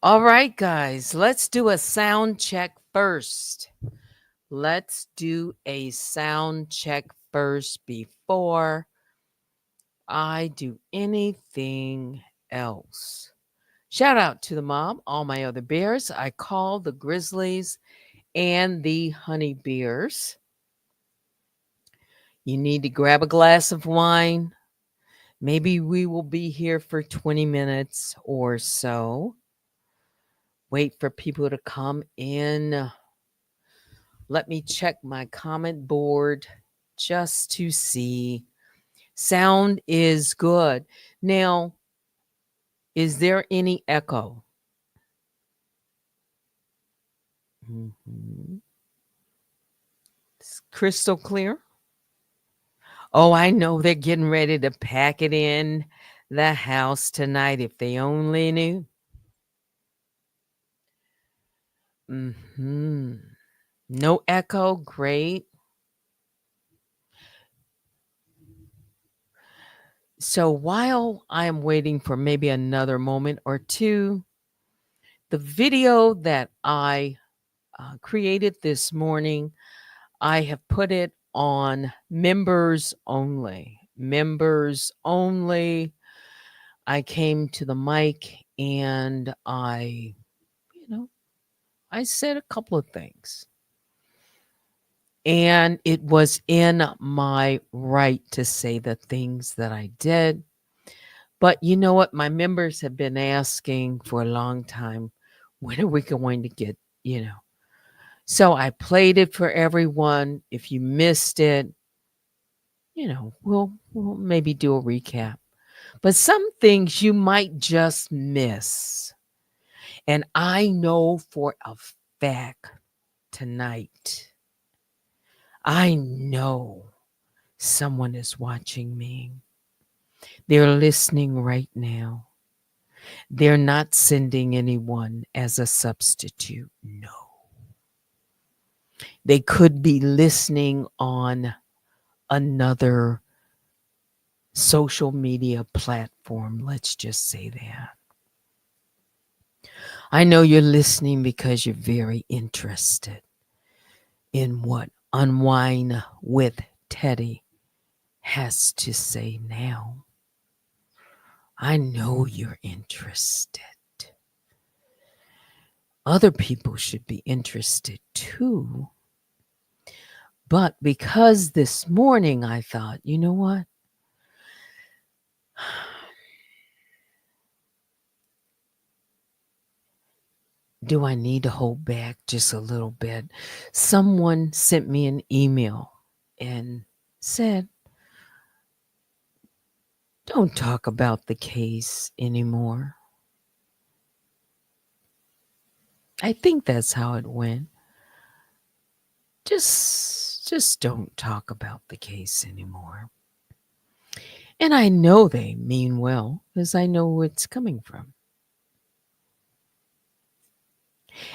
All right, guys, let's do a sound check first. Let's do a sound check first before I do anything else. Shout out to the mom, all my other bears. I call the grizzlies and the honey bears. You need to grab a glass of wine. Maybe we will be here for 20 minutes or so. Wait for people to come in. Let me check my comment board just to see. Sound is good. Now, is there any echo? It's crystal clear. Oh, I know they're getting ready to pack it in the house tonight if they only knew. No echo. Great. So while I am waiting for maybe another moment or two, the video that I created this morning, I have put it on members only. Members only. I came to the mic and I said a couple of things. And it was in my right to say the things that I did. But you know what? My members have been asking for a long time, when are we going to get, So I played it for everyone. If you missed it, we'll maybe do a recap. But some things you might just miss. And I know for a fact tonight, I know someone is watching me. They're listening right now. They're not sending anyone as a substitute. No. They could be listening on another social media platform. Let's just say that. I know you're listening because you're very interested in what Unwind with Teddy has to say now. I know you're interested. Other people should be interested too. But because this morning I thought, you know what? Do I need to hold back just a little bit? Someone sent me an email and said, don't talk about the case anymore. I think that's how it went. Just don't talk about the case anymore. And I know they mean well because I know where it's coming from.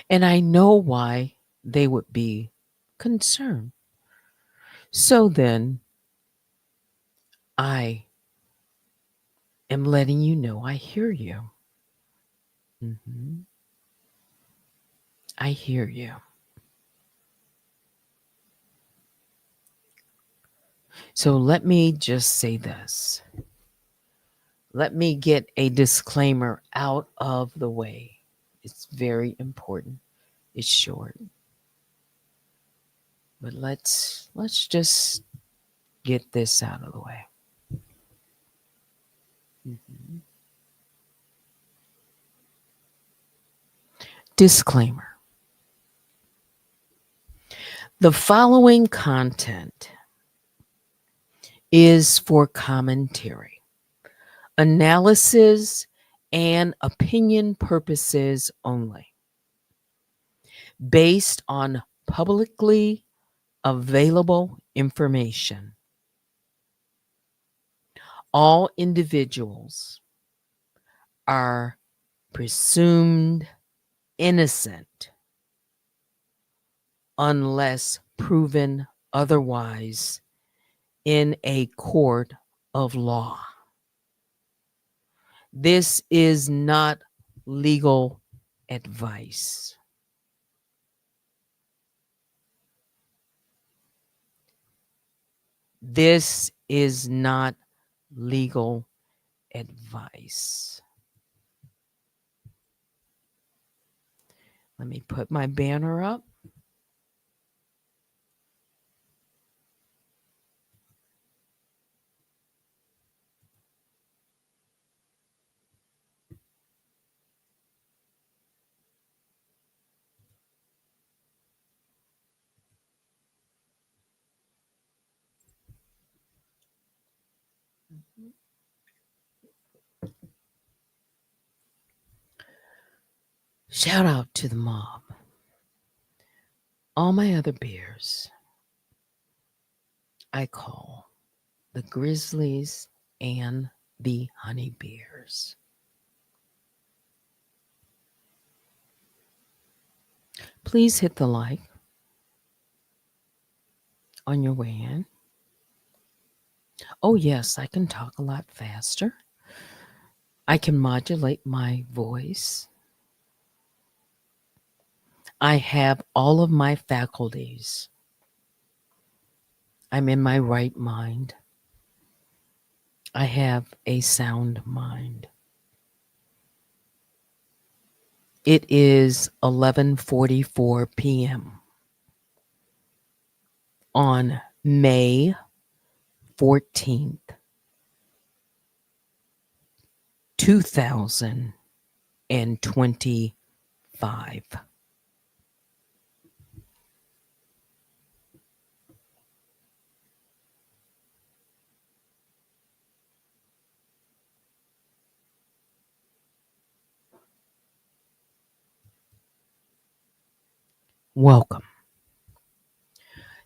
And I know why they would be concerned. So then I am letting you know I hear you. I hear you. So let me just say this. Let me get a disclaimer out of the way. It's very important. It's short. But let's just get this out of the way. Disclaimer. The following content is for commentary, analysis, and opinion purposes only, based on publicly available information. All individuals are presumed innocent unless proven otherwise in a court of law. This is not legal advice. This is not legal advice. Let me put my banner up. Shout out to the mob. All my other bears, I call the grizzlies and the honey bears. Please hit the like on your way in. Oh, yes, I can talk a lot faster. I can modulate my voice. I have all of my faculties. I'm in my right mind. I have a sound mind. It is 11:44 p.m. on May 14th, 2025. Welcome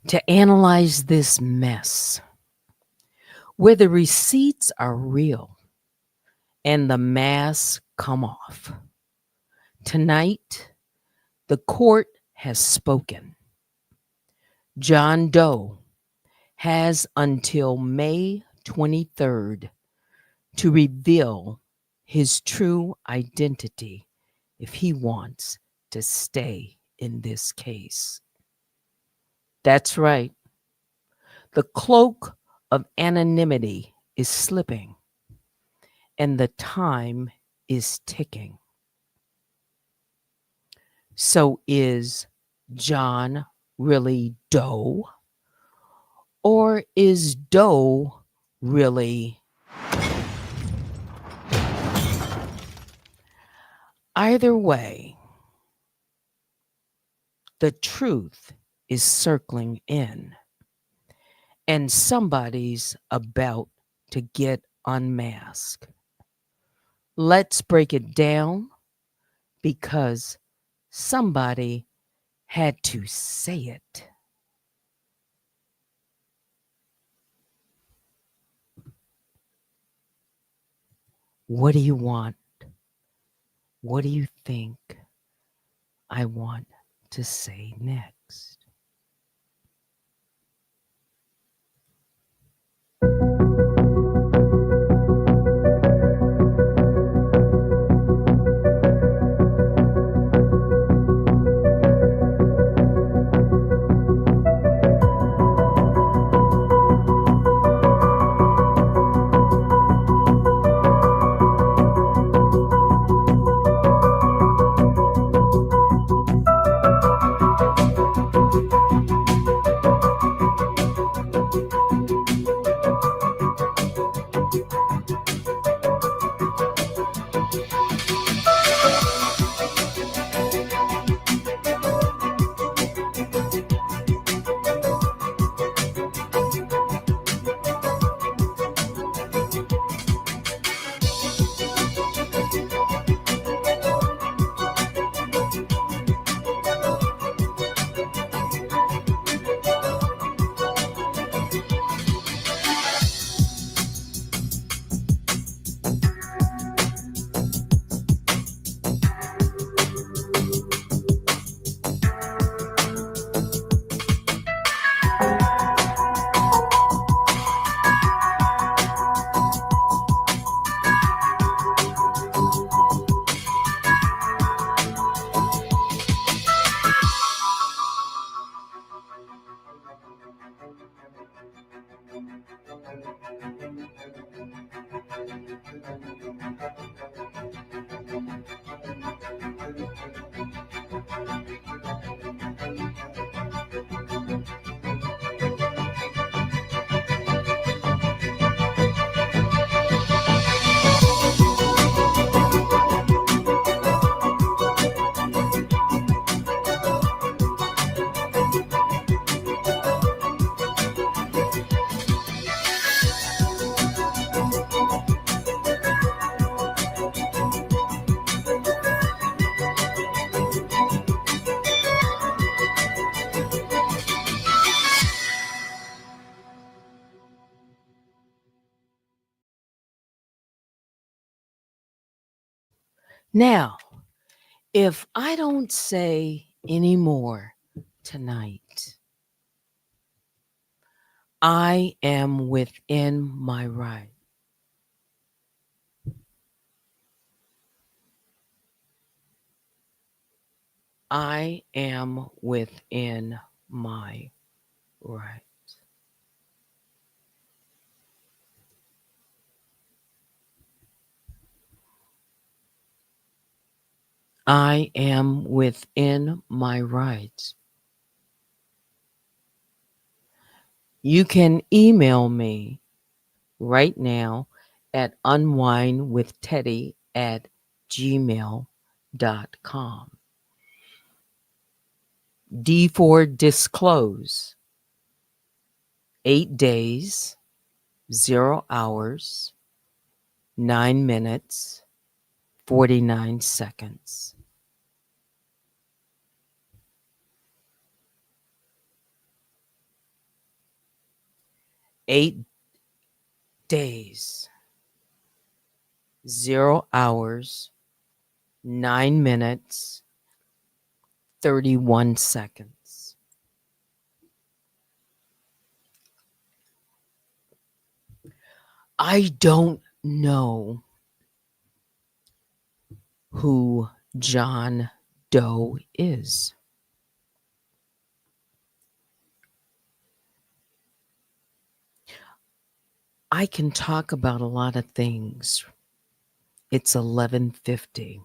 to Analyze This Mess, where the receipts are real and the masks come off. Tonight, the court has spoken. John Doe has until May 23rd to reveal his true identity if he wants to stay in this case. That's right. The cloak of anonymity is slipping, and the time is ticking. So is John really Doe? Or is Doe really? Either way, the truth is circling in, and somebody's about to get unmasked. Let's break it down because somebody had to say it. What do you want? What do you think I want to say next? Now, if I don't say any more tonight, I am within my right. I am within my right. I am within my rights. You can email me right now at unwinewithteddy@gmail.com. DForDisclose, 8 days, 0 hours, 9 minutes, 49 seconds. 8 days, 0 hours, 9 minutes, 31 seconds. I don't know who John Doe is. I can talk about a lot of things. It's 11:50.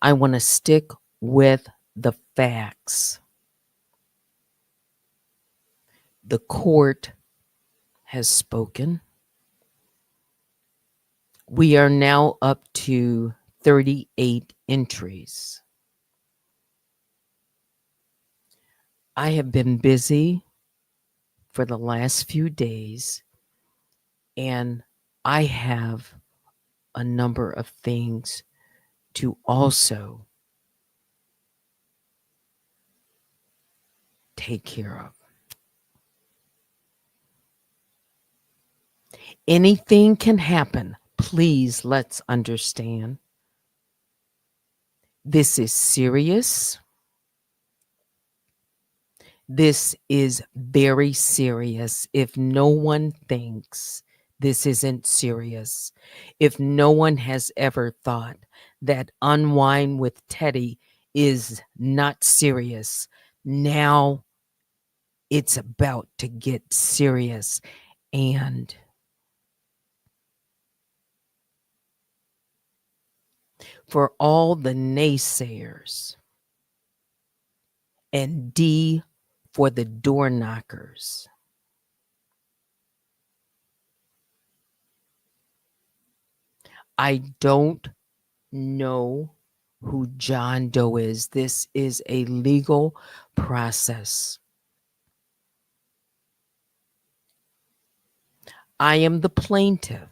I want to stick with the facts. The court has spoken. We are now up to 38 entries. I have been busy for the last few days, and I have a number of things to also take care of. Anything can happen. Please, let's understand. This is serious. This is very serious. If no one thinks this isn't serious, if no one has ever thought that Unwind with Teddy is not serious, now it's about to get serious. And for all the naysayers, and D for the door knockers, I don't know who John Doe is. This is a legal process. I am the plaintiff,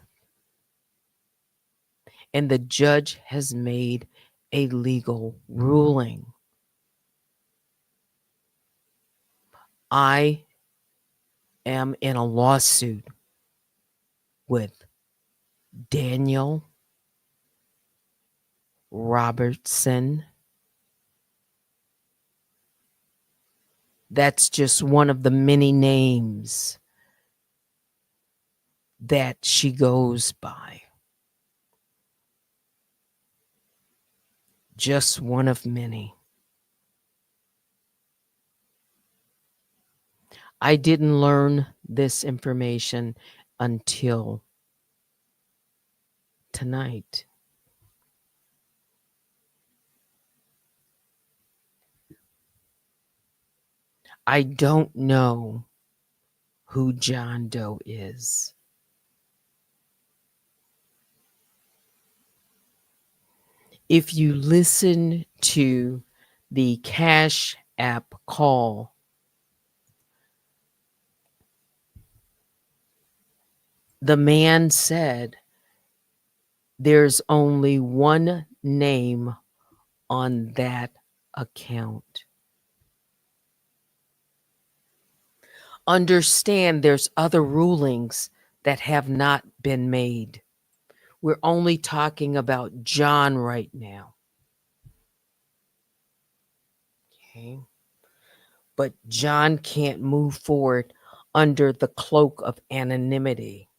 and the judge has made a legal ruling. I am in a lawsuit with Daniel Robertson. That's just one of the many names that she goes by. Just one of many. I didn't learn this information until tonight. I don't know who John Doe is. If you listen to the Cash App call, the man said there's only one name on that account. Understand there's other rulings that have not been made. We're only talking about John right now. Okay. But John can't move forward under the cloak of anonymity.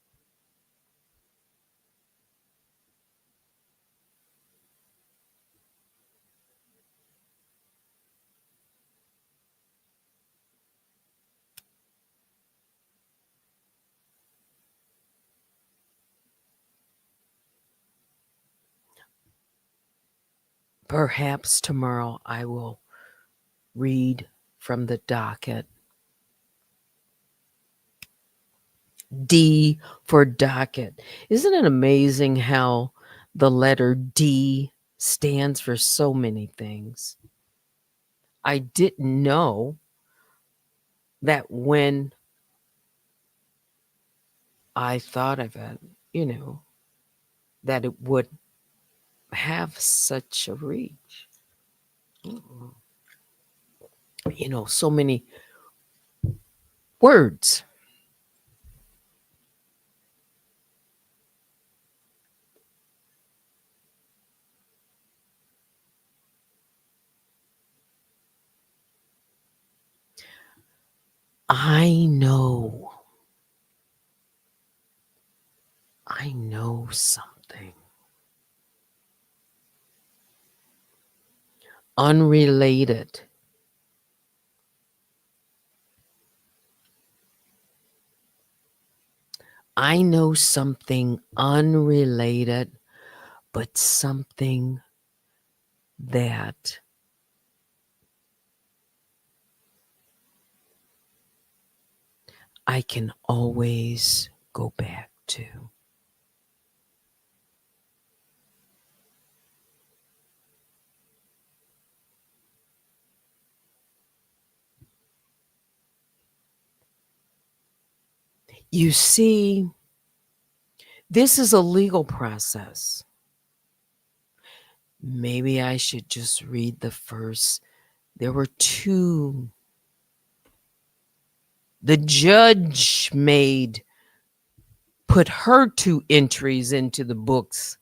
Perhaps tomorrow I will read from the docket. D for docket. Isn't it amazing how the letter D stands for so many things? I didn't know that when I thought of it, that it would have such a reach. So many words. I know something unrelated. I know something unrelated, but something that I can always go back to. You see, this is a legal process. Maybe I should just read the first. There were two. The judge put her two entries into the books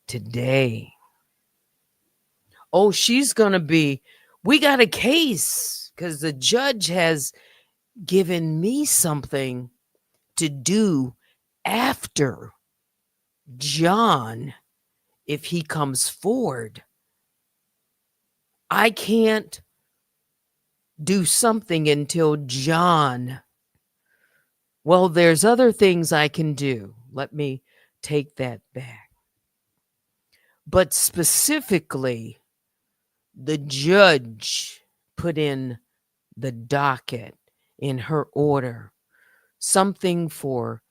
today. Oh, we got a case because the judge has given me something to do after John if he comes forward. I can't do something until John. Well, there's other things I can do. Let me take that back. But specifically, the judge put in the docket in her order something for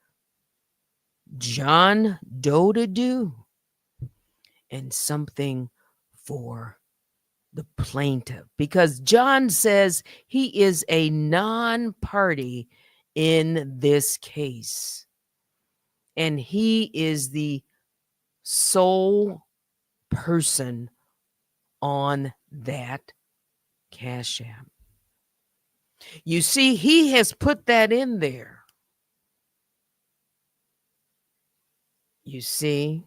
John Doe to do and something for the plaintiff, because John says he is a non-party in this case and he is the sole person on that cash app. You see, he has put that in there. You see,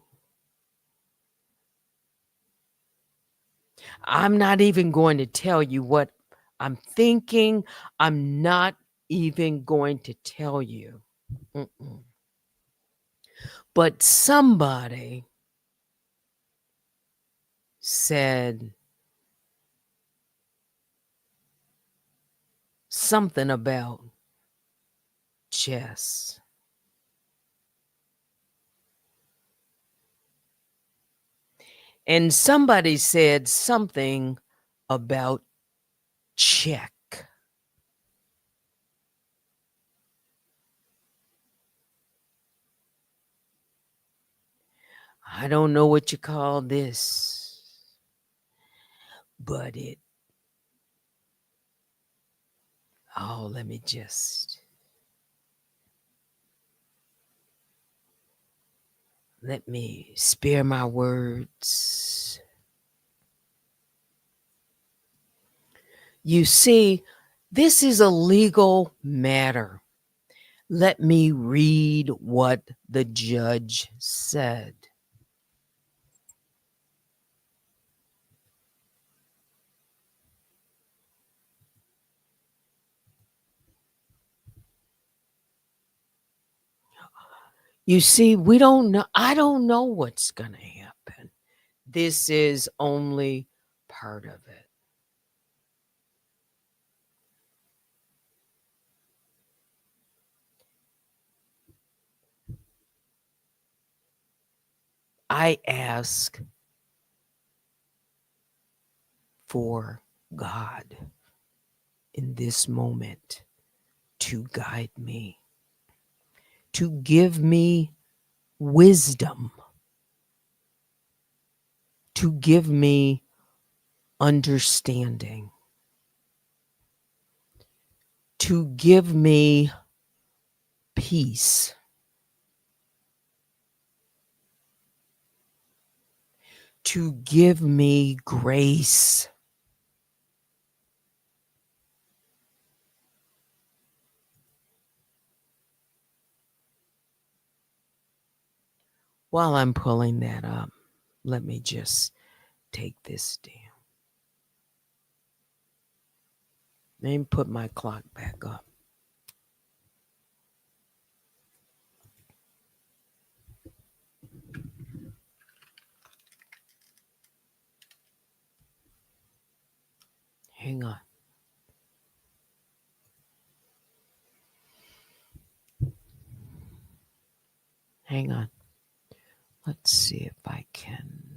I'm not even going to tell you what I'm thinking. I'm not even going to tell you. Mm-mm. But somebody said something about chess. And somebody said something about check. I don't know what you call this, but let me just, let me spare my words. You see, this is a legal matter. Let me read what the judge said. You see, we don't know. I don't know what's going to happen. This is only part of it. I ask for God in this moment to guide me, to give me wisdom, to give me understanding, to give me peace, to give me grace. While I'm pulling that up, let me just take this down. Let me put my clock back up. Hang on. Hang on. Let's see if I can.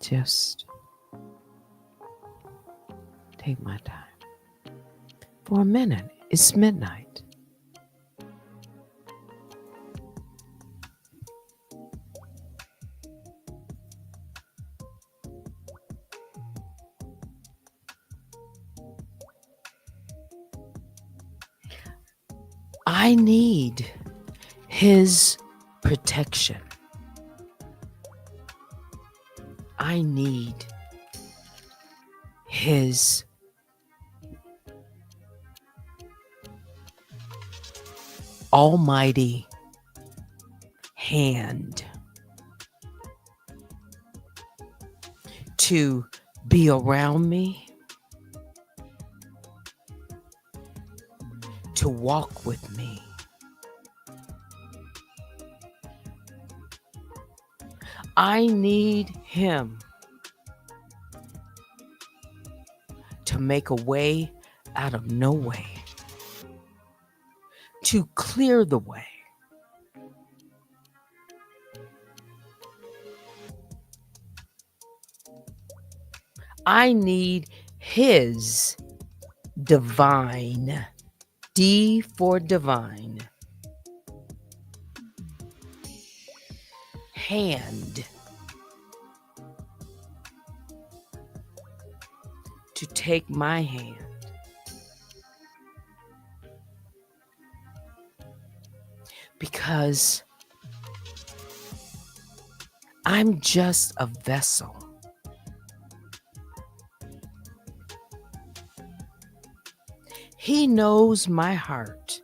Just take my time. For a minute, it's midnight. I need His protection. I need His almighty hand to be around me, to walk with me. I need Him to make a way out of no way, to clear the way. I need His divine, D for divine, hand to take my hand because I'm just a vessel. He knows my heart.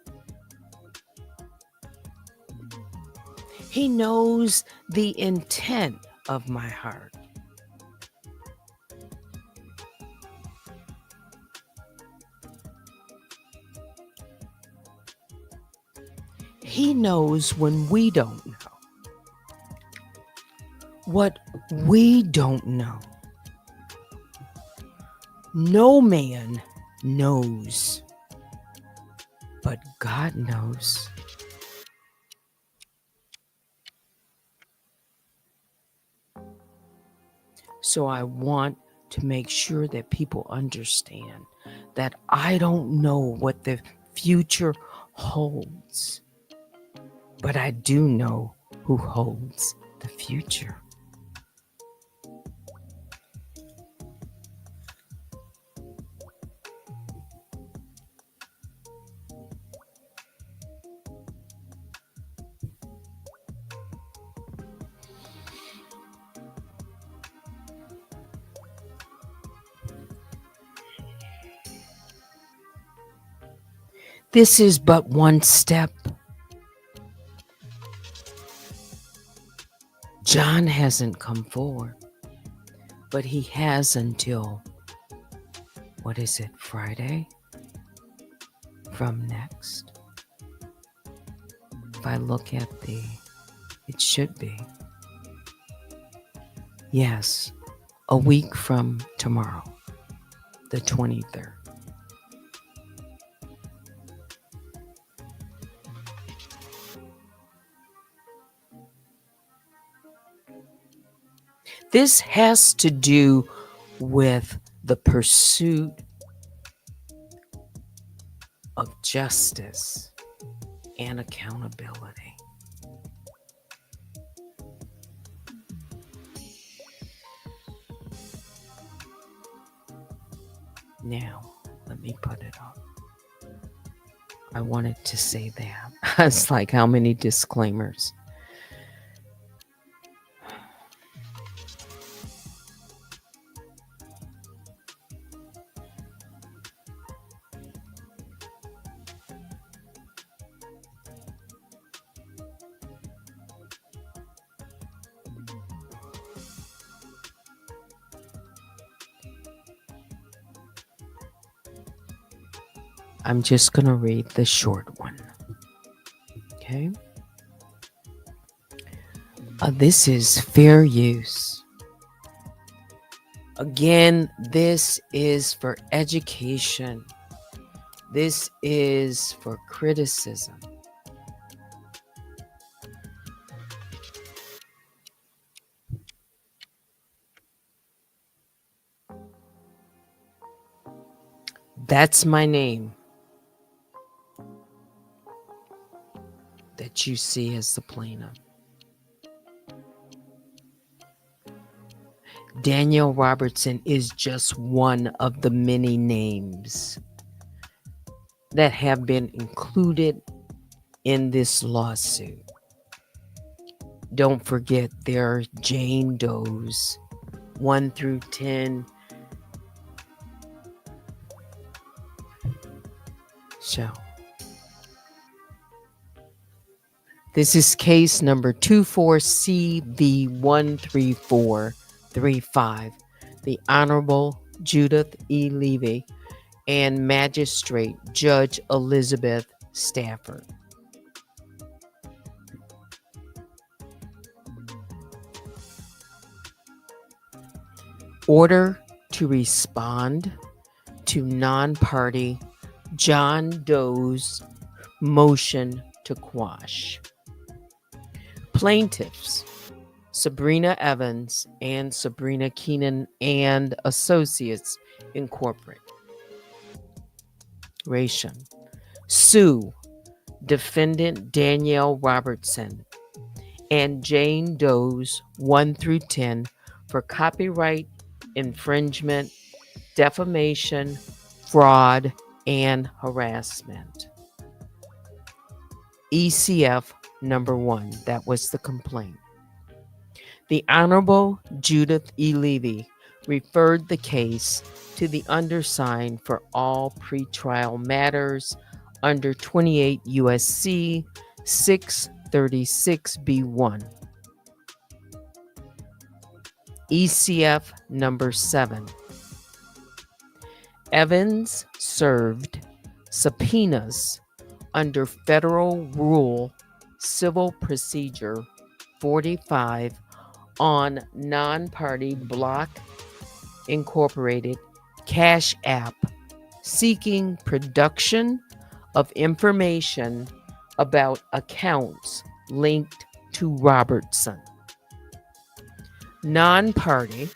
He knows the intent of my heart. He knows when we don't know. What we don't know. No man knows, but God knows. So I want to make sure that people understand that I don't know what the future holds. but I do know who holds the future. This is but one step. John hasn't come forward, but he has until, what is it, Friday? From next. If I look at it should be. Yes, a week from tomorrow, the 23rd. This has to do with the pursuit of justice and accountability. Now, let me put it up. I wanted to say that. It's like, how many disclaimers? I'm just going to read the short one. Okay. This is fair use. Again, this is for education. This is for criticism. That's my name that you see as the plaintiff. Daniel Robertson is just one of the many names that have been included in this lawsuit. Don't forget, there are Jane Does 1 through 10. So, this is case number 24CV13435. The Honorable Judith E. Levy and Magistrate Judge Elizabeth Stafford. Order to respond to non-party John Doe's motion to quash. Plaintiffs Sabrina Evans and Sabrina Keenan and Associates Incorporated. Ration. Sue Defendant Danielle Robertson and Jane Does 1 through 10 for copyright infringement, defamation, fraud, and harassment. ECF number 1, that was the complaint. The Honorable Judith E. Levy referred the case to the undersigned for all pretrial matters under 28 U.S.C. 636B1. ECF number 7. Evans served subpoenas under Federal Rule Civil Procedure 45 on non-party Block Incorporated Cash App seeking production of information about accounts linked to Robertson. Non-party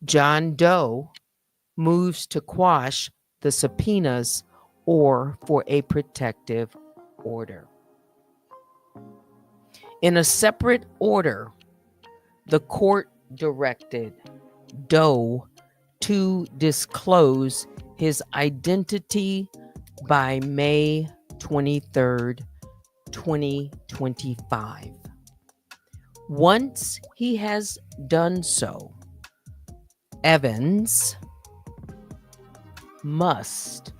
John Doe moves to quash the subpoenas or for a protective order. In a separate order, the court directed Doe to disclose his identity by May 23rd, 2025. Once he has done so, Evans must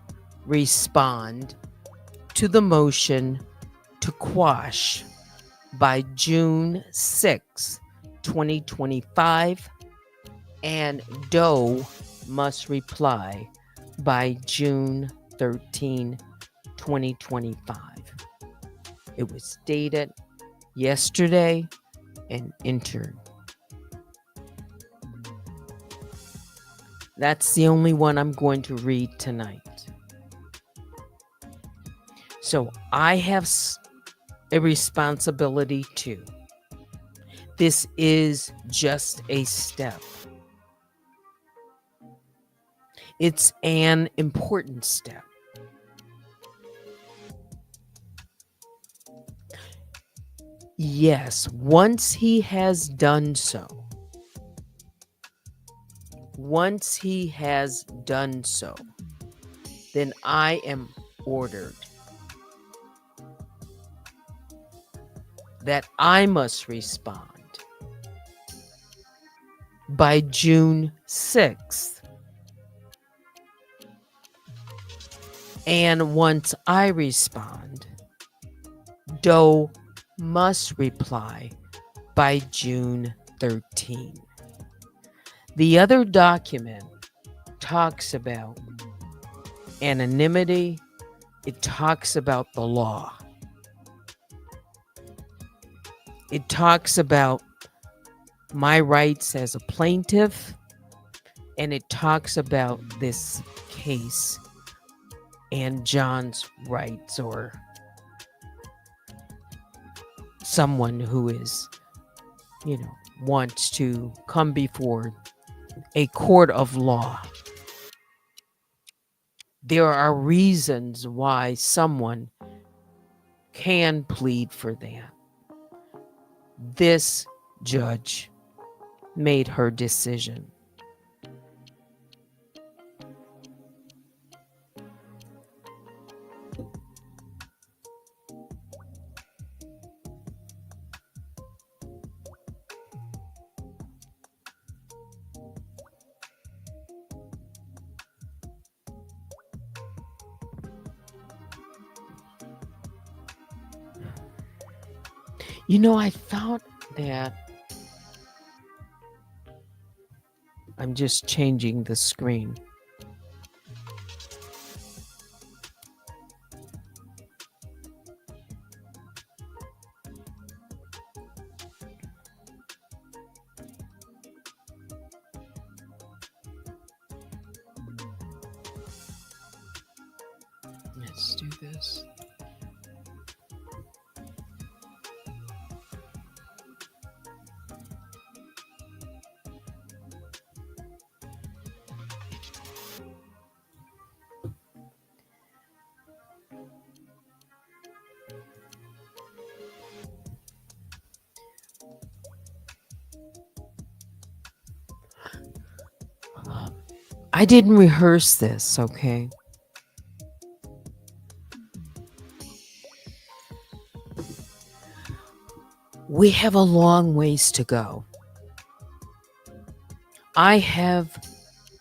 respond to the motion to quash by June 6, 2025, and Doe must reply by June 13, 2025. It was dated yesterday and entered. That's the only one I'm going to read tonight. So I have a responsibility too. This is just a step. It's an important step. Yes, once he has done so, then I am ordered that I must respond by June 6th. And once I respond, Doe must reply by June 13. The other document talks about anonymity. It talks about the law. It talks about my rights as a plaintiff, and it talks about this case and John's rights, or someone who is, wants to come before a court of law. There are reasons why someone can plead for that. This judge made her decision. I thought that I'm just changing the screen. Let's do this. I didn't rehearse this, okay? We have a long ways to go. I have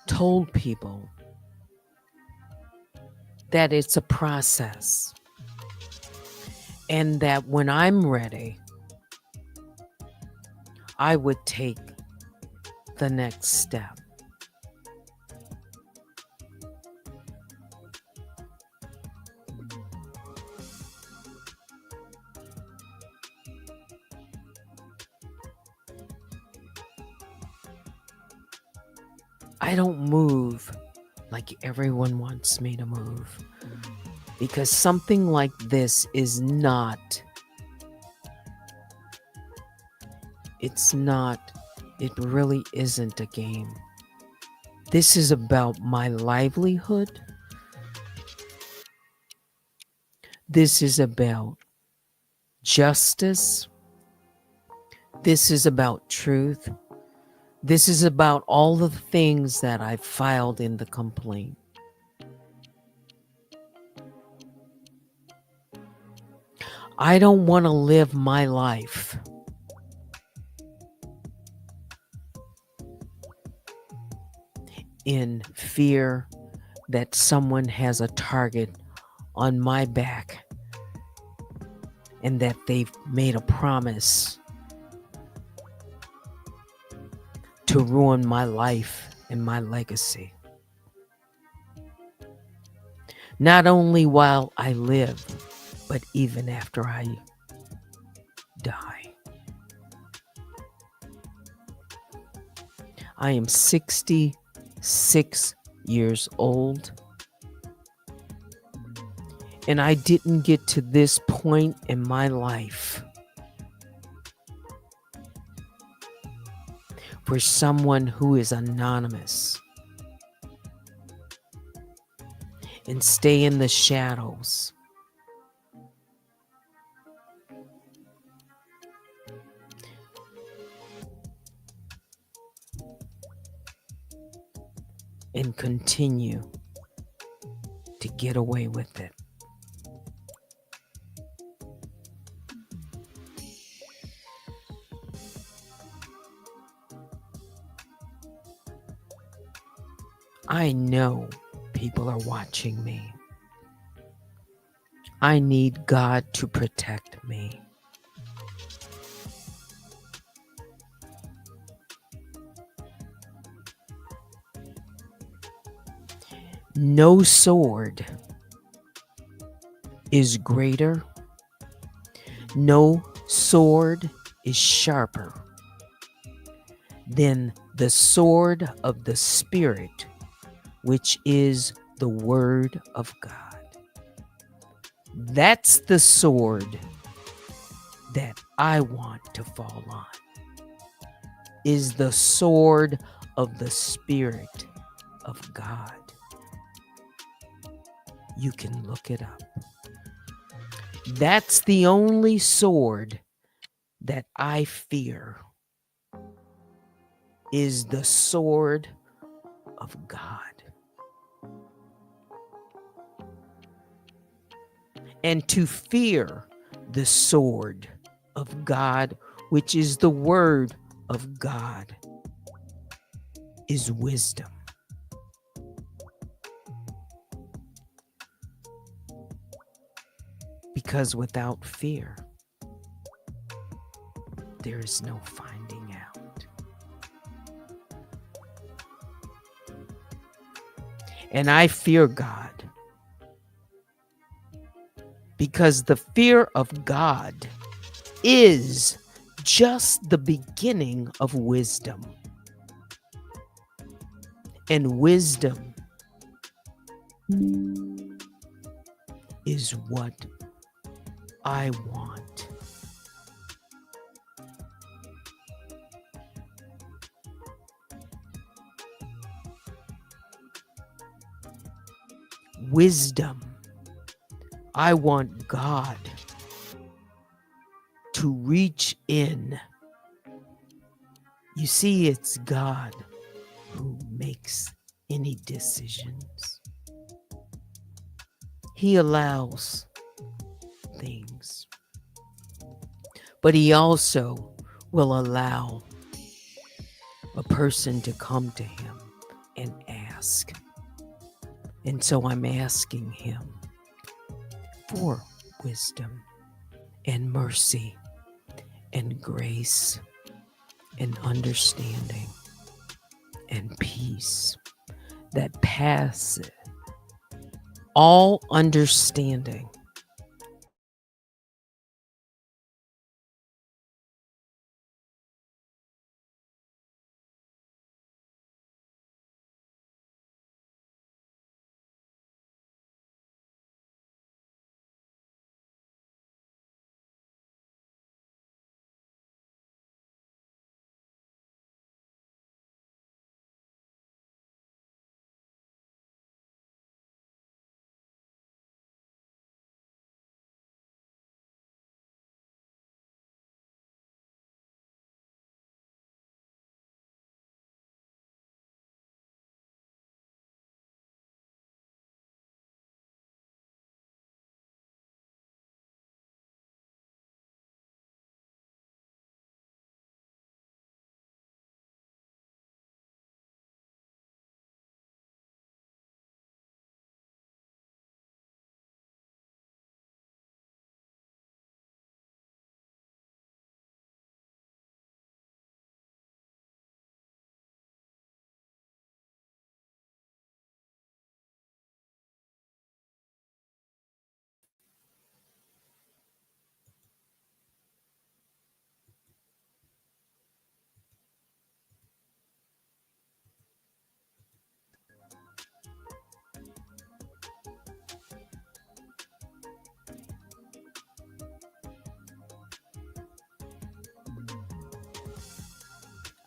told people that it's a process, and that when I'm ready, I would take the next step. I don't move like everyone wants me to move, because something like this is not, it really isn't a game. This is about my livelihood. This is about justice. This is about truth. This is about all the things that I filed in the complaint. I don't want to live my life in fear that someone has a target on my back and that they've made a promise to ruin my life and my legacy. Not only while I live, but even after I die. I am 66 years old, and I didn't get to this point in my life for someone who is anonymous and stay in the shadows and continue to get away with it. I know people are watching me. I need God to protect me. No sword is greater. No sword is sharper than the sword of the Spirit, which is the Word of God. That's the sword that I want to fall on, is the sword of the Spirit of God. You can look it up. That's the only sword that I fear, is the sword of God. And to fear the sword of God, which is the Word of God, is wisdom. Because without fear, there is no finding out. And I fear God because the fear of God is just the beginning of wisdom. And wisdom is what I want. Wisdom. I want God to reach in. You see, it's God who makes any decisions. He allows things, but he also will allow a person to come to him and ask. And so I'm asking him for wisdom and mercy and grace and understanding and peace that passes all understanding.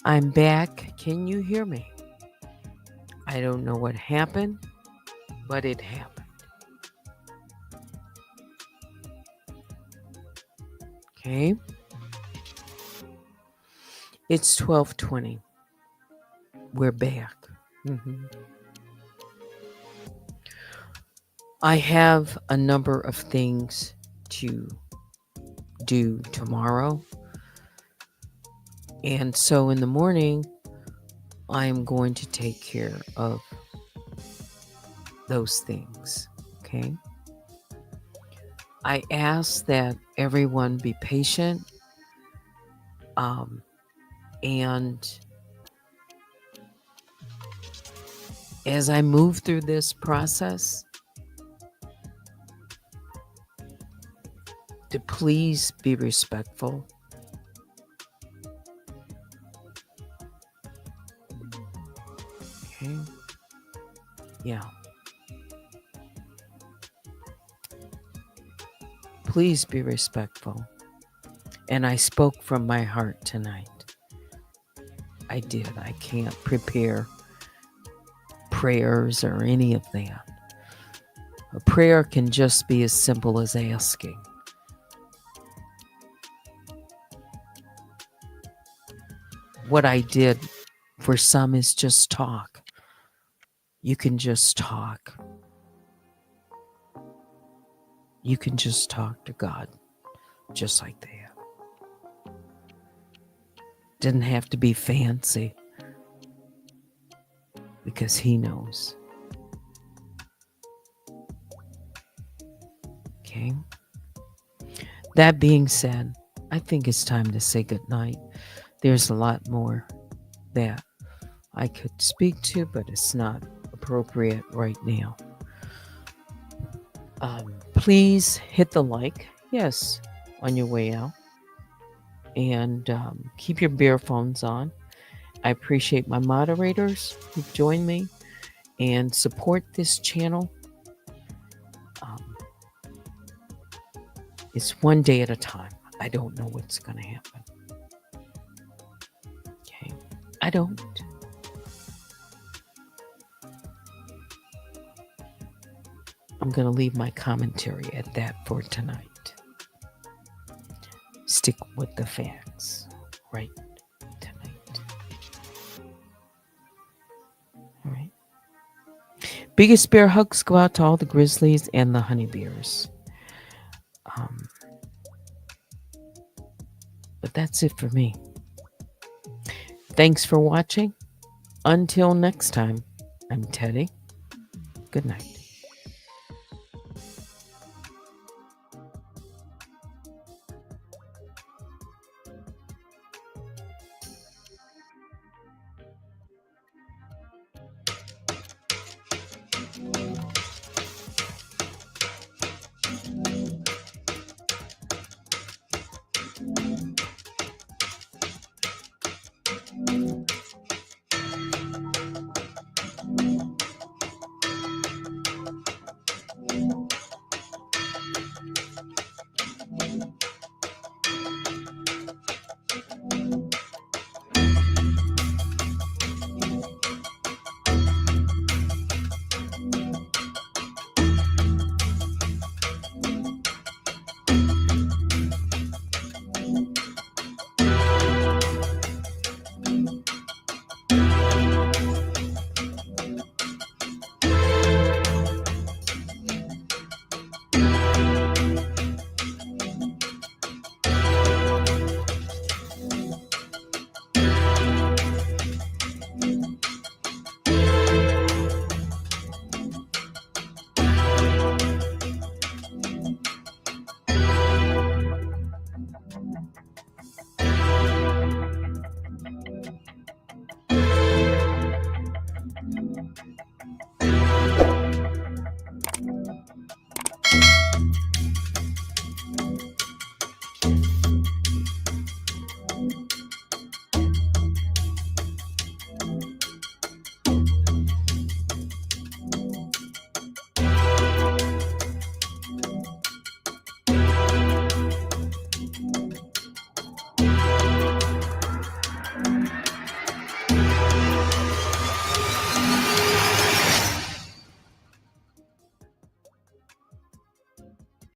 I'm back. Can you hear me? I don't know what happened, but it happened. Okay. It's 12:20. We're back. I have a number of things to do tomorrow. And so in the morning, I'm going to take care of those things. Okay. I ask that everyone be patient. And as I move through this process, to please be respectful. Okay. Yeah. Please be respectful. And I spoke from my heart tonight. I did. I can't prepare prayers or any of that. A prayer can just be as simple as asking. What I did for some is just talk. You can just talk. You can just talk to God just like that. Didn't have to be fancy because He knows. Okay. That being said, I think it's time to say goodnight. There's a lot more that I could speak to, but it's not appropriate right now. Please hit the like, yes, on your way out. And keep your beer phones on. I appreciate my moderators who've joined me and support this channel. It's one day at a time. I don't know what's going to happen. Okay. I don't. I'm going to leave my commentary at that for tonight. Stick with the facts right tonight. All right. Biggest bear hugs go out to all the grizzlies and the honeybears. But that's it for me. Thanks for watching. Until next time, I'm Teddy. Good night.